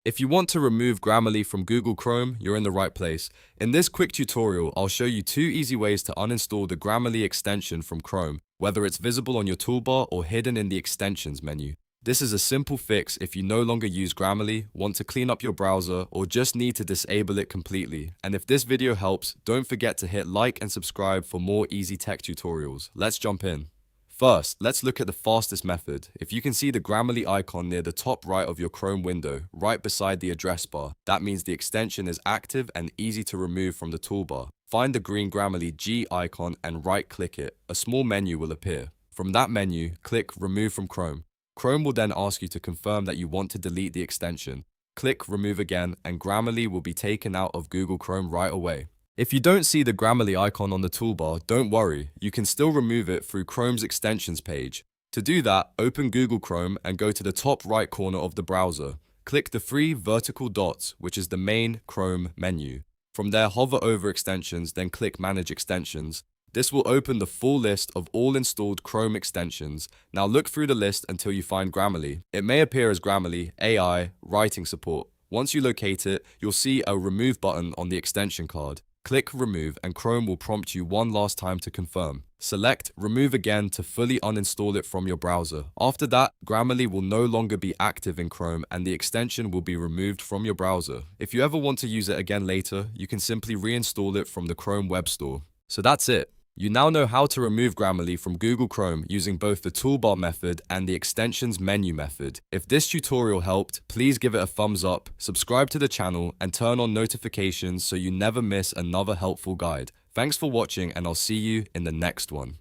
If you want to remove Grammarly from Google Chrome, you're in the right place. In this quick tutorial, I'll show you 2 easy ways to uninstall the Grammarly extension from Chrome, whether it's visible on your toolbar or hidden in the extensions menu. This is a simple fix if you no longer use Grammarly, want to clean up your browser, or just need to disable it completely. And if this video helps, don't forget to hit like and subscribe for more easy tech tutorials. Let's jump in. First, let's look at the fastest method. If you can see the Grammarly icon near the top right of your Chrome window, right beside the address bar, that means the extension is active and easy to remove from the toolbar. Find the green Grammarly G icon and right-click it. A small menu will appear. From that menu, click Remove from Chrome. Chrome will then ask you to confirm that you want to delete the extension. Click Remove again, and Grammarly will be taken out of Google Chrome right away. If you don't see the Grammarly icon on the toolbar, don't worry, you can still remove it through Chrome's extensions page. To do that, open Google Chrome and go to the top right corner of the browser. Click the 3 vertical dots, which is the main Chrome menu. From there, hover over extensions, then click Manage Extensions. This will open the full list of all installed Chrome extensions. Now look through the list until you find Grammarly. It may appear as Grammarly AI Writing Support. Once you locate it, you'll see a Remove button on the extension card. Click Remove and Chrome will prompt you one last time to confirm. Select Remove again to fully uninstall it from your browser. After that, Grammarly will no longer be active in Chrome and the extension will be removed from your browser. If you ever want to use it again later, you can simply reinstall it from the Chrome Web Store. So that's it. You now know how to remove Grammarly from Google Chrome using both the toolbar method and the extensions menu method. If this tutorial helped, please give it a thumbs up, subscribe to the channel, and turn on notifications so you never miss another helpful guide. Thanks for watching, and I'll see you in the next one.